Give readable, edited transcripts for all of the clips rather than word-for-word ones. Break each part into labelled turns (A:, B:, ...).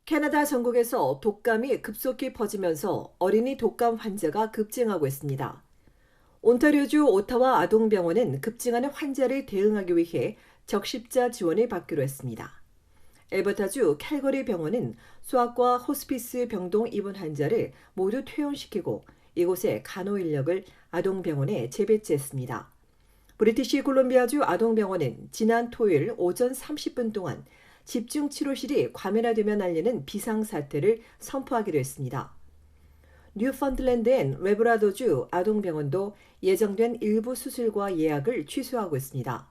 A: 캐나다 전국에서 독감이 급속히 퍼지면서 어린이 독감 환자가 급증하고 있습니다. 온타리오주 오타와 아동병원은 급증하는 환자를 대응하기 위해 적십자 지원을 받기로 했습니다. 엘버타주 캘거리 병원은 소아과 호스피스 병동 입원 환자를 모두 퇴원시키고 이곳의 간호 인력을 아동병원에 재배치했습니다. 브리티시 콜롬비아주 아동병원은 지난 토요일 오전 30분 동안 집중 치료실이 과밀화되며 날리는 비상사태를 선포하기로 했습니다. 뉴펀틀랜드 앤 레브라도주 아동병원도 예정된 일부 수술과 예약을 취소하고 있습니다.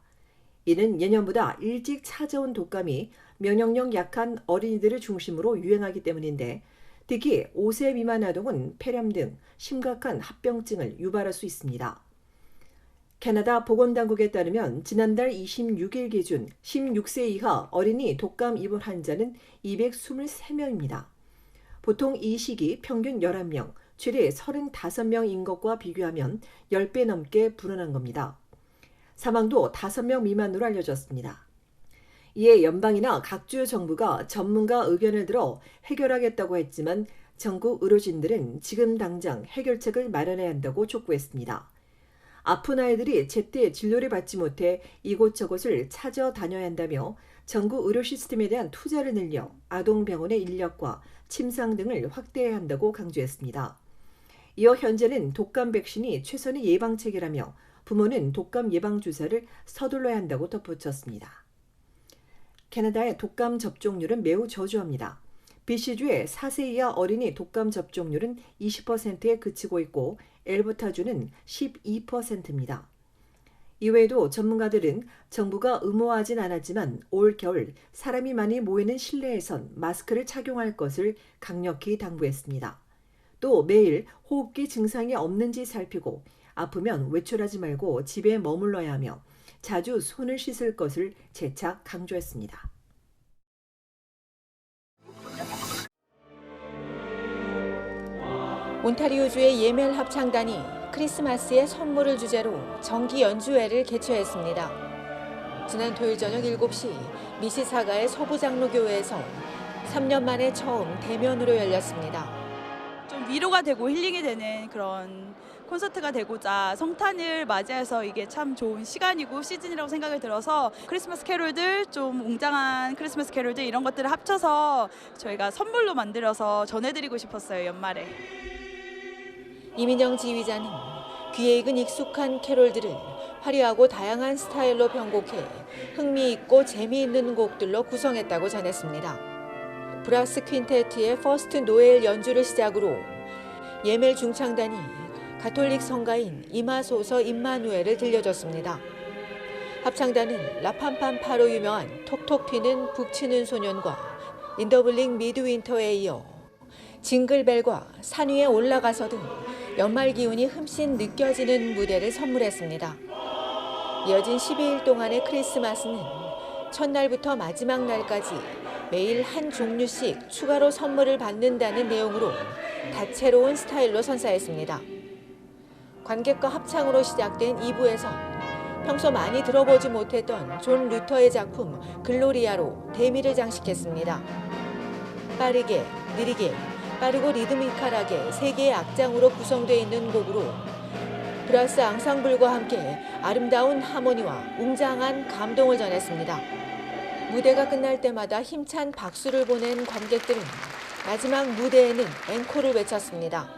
A: 이는 예년보다 일찍 찾아온 독감이 면역력 약한 어린이들을 중심으로 유행하기 때문인데 특히 5세 미만 아동은 폐렴 등 심각한 합병증을 유발할 수 있습니다. 캐나다 보건당국에 따르면 지난달 26일 기준 16세 이하 어린이 독감 입원 환자는 223명입니다. 보통 이 시기 평균 11명, 최대 35명인 것과 비교하면 10배 넘게 불어난 겁니다. 사망도 5명 미만으로 알려졌습니다. 이에 연방이나 각주 정부가 전문가 의견을 들어 해결하겠다고 했지만 전국 의료진들은 지금 당장 해결책을 마련해야 한다고 촉구했습니다. 아픈 아이들이 제때 진료를 받지 못해 이곳저곳을 찾아다녀야 한다며 전국 의료 시스템에 대한 투자를 늘려 아동병원의 인력과 침상 등을 확대해야 한다고 강조했습니다. 이어 현재는 독감 백신이 최선의 예방책이라며 부모는 독감 예방주사를 서둘러야 한다고 덧붙였습니다. 캐나다의 독감 접종률은 매우 저조합니다. BC주의 4세 이하 어린이 독감 접종률은 20%에 그치고 있고 엘버타주는 12%입니다. 이외에도 전문가들은 정부가 의무화하진 않았지만 올 겨울 사람이 많이 모이는 실내에선 마스크를 착용할 것을 강력히 당부했습니다. 또 매일 호흡기 증상이 없는지 살피고 아프면 외출하지 말고 집에 머물러야 하며 자주 손을 씻을 것을 재차 강조했습니다.
B: 온타리오주의 예멜 합창단이 크리스마스의 선물을 주제로 정기 연주회를 개최했습니다. 지난 토요일 저녁 7시 미시사가의 서부장로교회에서 3년 만에 처음 대면으로 열렸습니다.
C: 좀 위로가 되고 힐링이 되는 그런 콘서트가 되고자 성탄을 맞이해서 이게 참 좋은 시간이고 시즌이라고 생각이 들어서 크리스마스 캐롤들, 좀 웅장한 크리스마스 캐롤들 이런 것들을 합쳐서 저희가 선물로 만들어서 전해드리고 싶었어요, 연말에.
B: 이민영 지휘자는 귀에 익은 익숙한 캐롤들을 화려하고 다양한 스타일로 편곡해 흥미있고 재미있는 곡들로 구성했다고 전했습니다. 브라스 퀸테트의 퍼스트 노엘 연주를 시작으로 예멜 중창단이 가톨릭 성가인 이마소서 임마누엘을 들려줬습니다. 합창단은 라팜팜파로 유명한 톡톡 튀는 북치는 소년과 인더블링 미드윈터에 이어 징글벨과 산 위에 올라가서 등 연말 기운이 흠씬 느껴지는 무대를 선물했습니다. 이어진 12일 동안의 크리스마스는 첫날부터 마지막 날까지 매일 한 종류씩 추가로 선물을 받는다는 내용으로 다채로운 스타일로 선사했습니다. 관객과 합창으로 시작된 2부에선 평소 많이 들어보지 못했던 존 루터의 작품 글로리아로 대미를 장식했습니다. 빠르게, 느리게, 빠르고 리드미컬하게 3개의 악장으로 구성되어 있는 곡으로 브라스 앙상블과 함께 아름다운 하모니와 웅장한 감동을 전했습니다. 무대가 끝날 때마다 힘찬 박수를 보낸 관객들은 마지막 무대에는 앵콜을 외쳤습니다.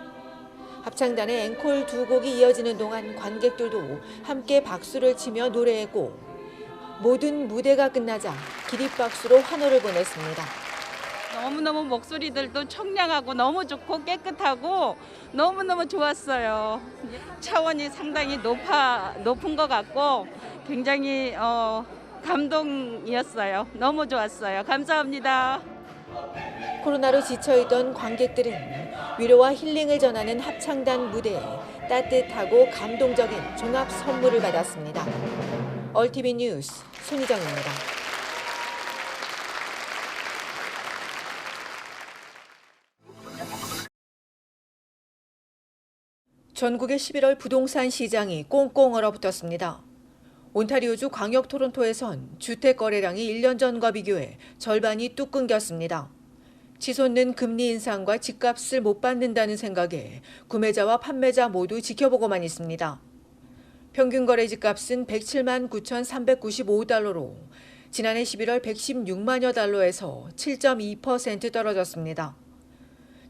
B: 합창단의 앵콜 2곡이 이어지는 동안 관객들도 함께 박수를 치며 노래했고 모든 무대가 끝나자 기립박수로 환호를 보냈습니다.
C: 너무너무 목소리들도 청량하고 너무 좋고 깨끗하고 너무너무 좋았어요. 차원이 상당히 높은 것 같고 굉장히 감동이었어요. 너무 좋았어요. 감사합니다.
B: 코로나로 지쳐있던 관객들은 위로와 힐링을 전하는 합창단 무대에 따뜻하고 감동적인 종합 선물을 받았습니다. 얼티비 뉴스 손희정입니다. 전국의 11월 부동산 시장이 꽁꽁 얼어붙었습니다. 온타리오주 광역 토론토에선 주택 거래량이 1년 전과 비교해 절반이 뚝 끊겼습니다. 치솟는 금리 인상과 집값을 못 받는다는 생각에 구매자와 판매자 모두 지켜보고만 있습니다. 평균 거래 집값은 107만 9,395달러로 지난해 11월 116만여 달러에서 7.2% 떨어졌습니다.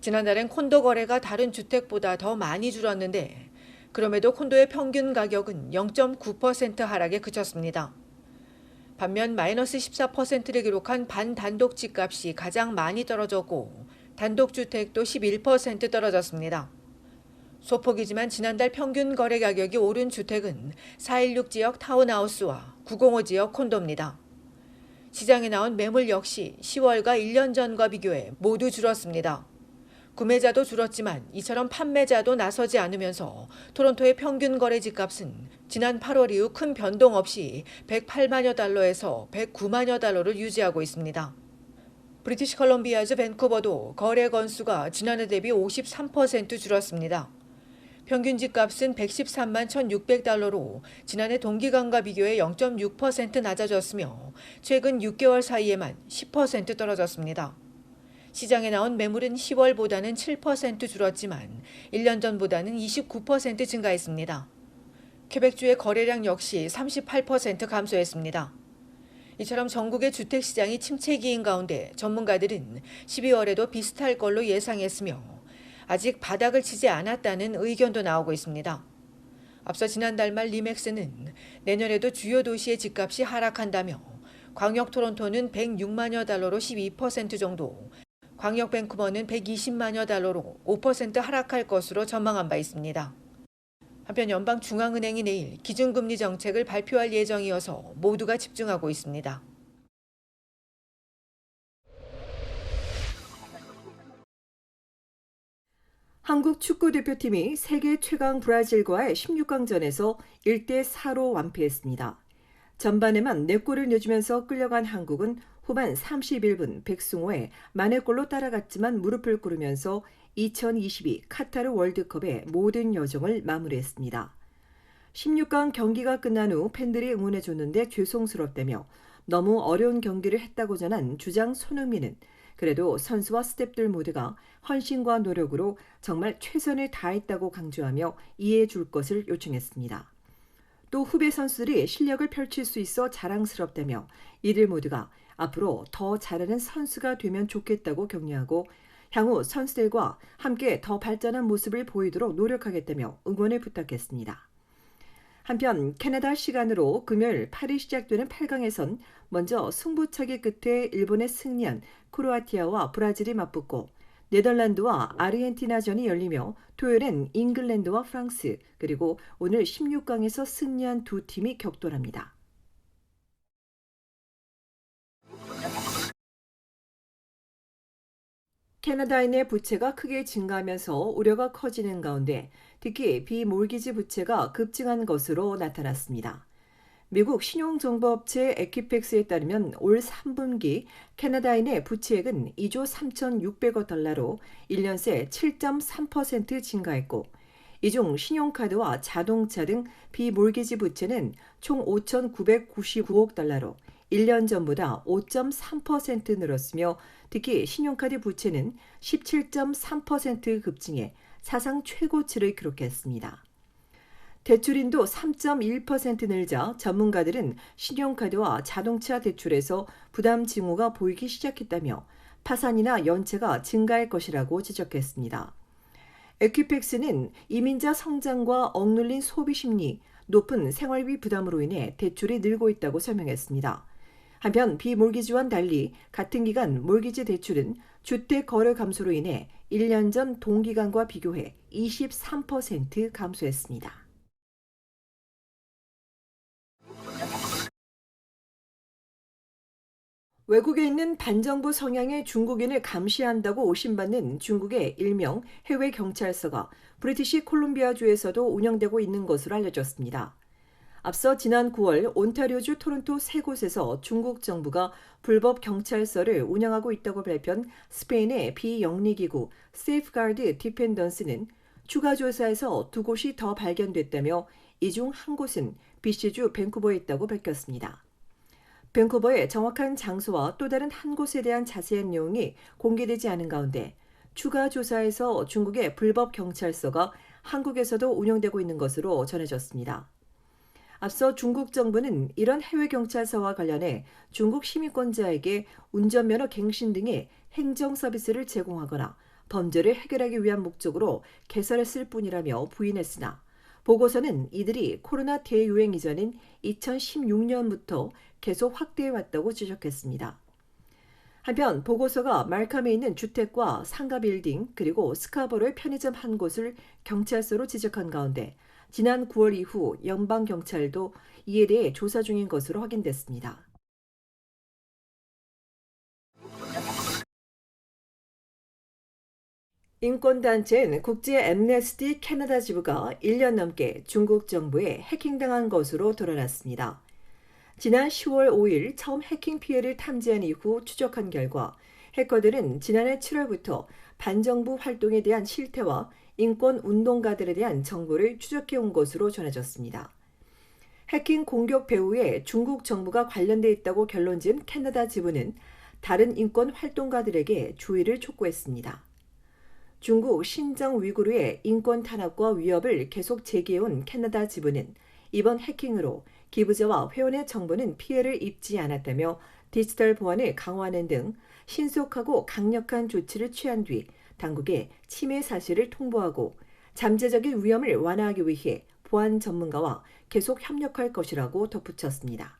B: 지난달엔 콘도 거래가 다른 주택보다 더 많이 줄었는데 그럼에도 콘도의 평균 가격은 0.9% 하락에 그쳤습니다. 반면 마이너스 14%를 기록한 반단독 집값이 가장 많이 떨어졌고 단독주택도 11% 떨어졌습니다. 소폭이지만 지난달 평균 거래 가격이 오른 주택은 416 지역 타운하우스와 905 지역 콘도입니다. 시장에 나온 매물 역시 10월과 1년 전과 비교해 모두 줄었습니다. 구매자도 줄었지만 이처럼 판매자도 나서지 않으면서 토론토의 평균 거래 집값은 지난 8월 이후 큰 변동 없이 108만여 달러에서 109만여 달러를 유지하고 있습니다. 브리티시 컬럼비아주 밴쿠버도 거래 건수가 지난해 대비 53% 줄었습니다. 평균 집값은 113만 1,600달러로 지난해 동기간과 비교해 0.6% 낮아졌으며 최근 6개월 사이에만 10% 떨어졌습니다. 시장에 나온 매물은 10월보다는 7% 줄었지만 1년 전보다는 29% 증가했습니다. 퀘벡주의 거래량 역시 38% 감소했습니다. 이처럼 전국의 주택시장이 침체기인 가운데 전문가들은 12월에도 비슷할 걸로 예상했으며 아직 바닥을 치지 않았다는 의견도 나오고 있습니다. 앞서 지난달 말 리맥스는 내년에도 주요 도시의 집값이 하락한다며 광역 토론토는 106만여 달러로 12% 정도, 광역 밴쿠버는 120만여 달러로 5% 하락할 것으로 전망한 바 있습니다. 한편 연방중앙은행이 내일 기준금리 정책을 발표할 예정이어서 모두가 집중하고 있습니다.
A: 한국 축구대표팀이 세계 최강 브라질과의 16강전에서 1대4로 완패했습니다. 전반에만 4골을 내주면서 끌려간 한국은 후반 31분 백승호의 만회골로 따라갔지만 무릎을 꿇으면서 2022 카타르 월드컵의 모든 여정을 마무리했습니다. 16강 경기가 끝난 후 팬들이 응원해줬는데 죄송스럽다며 너무 어려운 경기를 했다고 전한 주장 손흥민은 그래도 선수와 스태프들 모두가 헌신과 노력으로 정말 최선을 다했다고 강조하며 이해해 줄 것을 요청했습니다. 또 후배 선수들이 실력을 펼칠 수 있어 자랑스럽다며 이들 모두가 앞으로 더 잘하는 선수가 되면 좋겠다고 격려하고 향후 선수들과 함께 더 발전한 모습을 보이도록 노력하겠다며 응원을 부탁했습니다. 한편 캐나다 시간으로 금요일 8일 시작되는 8강에선 먼저 승부차기 끝에 일본에 승리한 크로아티아와 브라질이 맞붙고 네덜란드와 아르헨티나전이 열리며 토요일엔 잉글랜드와 프랑스 그리고 오늘 16강에서 승리한 두 팀이 격돌합니다. 캐나다인의 부채가 크게 증가하면서 우려가 커지는 가운데 특히 비몰기지 부채가 급증한 것으로 나타났습니다. 미국 신용정보업체 에퀴팩스에 따르면 올 3분기 캐나다인의 부채액은 2조 3,600억 달러로 1년 새 7.3% 증가했고 이 중 신용카드와 자동차 등 비몰기지 부채는 총 5,999억 달러로 1년 전보다 5.3% 늘었으며 특히 신용카드 부채는 17.3% 급증해 사상 최고치를 기록했습니다. 대출인도 3.1% 늘자 전문가들은 신용카드와 자동차 대출에서 부담 징후가 보이기 시작했다며 파산이나 연체가 증가할 것이라고 지적했습니다. 에퀴팩스는 이민자 성장과 억눌린 소비 심리, 높은 생활비 부담으로 인해 대출이 늘고 있다고 설명했습니다. 한편 비몰기지와는 달리 같은 기간 몰기지 대출은 주택 거래 감소로 인해 1년 전 동기간과 비교해 23% 감소했습니다. 외국에 있는 반정부 성향의 중국인을 감시한다고 오신받는 중국의 일명 해외 경찰서가 브리티시 콜ум비아주에서도 운영되고 있는 것으로 알려졌습니다. 앞서 지난 9월 온타리오주 토론토 3곳에서 중국 정부가 불법 경찰서를 운영하고 있다고 발표한 스페인의 비영리기구 세이프가드 디펜던스는 추가 조사에서 2곳이 더 발견됐다며 이 중 한 곳은 BC주 밴쿠버에 있다고 밝혔습니다. 밴쿠버의 정확한 장소와 또 다른 한 곳에 대한 자세한 내용이 공개되지 않은 가운데 추가 조사에서 중국의 불법 경찰서가 한국에서도 운영되고 있는 것으로 전해졌습니다. 앞서 중국 정부는 이런 해외 경찰서와 관련해 중국 시민권자에게 운전면허 갱신 등의 행정 서비스를 제공하거나 범죄를 해결하기 위한 목적으로 개설했을 뿐이라며 부인했으나 보고서는 이들이 코로나 대유행 이전인 2016년부터 계속 확대해왔다고 지적했습니다. 한편 보고서가 말캄에 있는 주택과 상가 빌딩 그리고 스카버로의 편의점 한 곳을 경찰서로 지적한 가운데 지난 9월 이후 연방경찰도 이에 대해 조사 중인 것으로 확인됐습니다. 인권단체인 국제 앰네스티 캐나다 지부가 1년 넘게 중국 정부에 해킹당한 것으로 드러났습니다. 지난 10월 5일 처음 해킹 피해를 탐지한 이후 추적한 결과 해커들은 지난해 7월부터 반정부 활동에 대한 실태와 인권 운동가들에 대한 정보를 추적해온 것으로 전해졌습니다. 해킹 공격 배후에 중국 정부가 관련돼 있다고 결론지은 캐나다 지부는 다른 인권 활동가들에게 주의를 촉구했습니다. 중국 신장 위구르의 인권 탄압과 위협을 계속 제기해온 캐나다 지부는 이번 해킹으로 기부자와 회원의 정보는 피해를 입지 않았다며 디지털 보안을 강화하는 등 신속하고 강력한 조치를 취한 뒤 당국에 침해 사실을 통보하고 잠재적인 위험을 완화하기 위해 보안 전문가와 계속 협력할 것이라고 덧붙였습니다.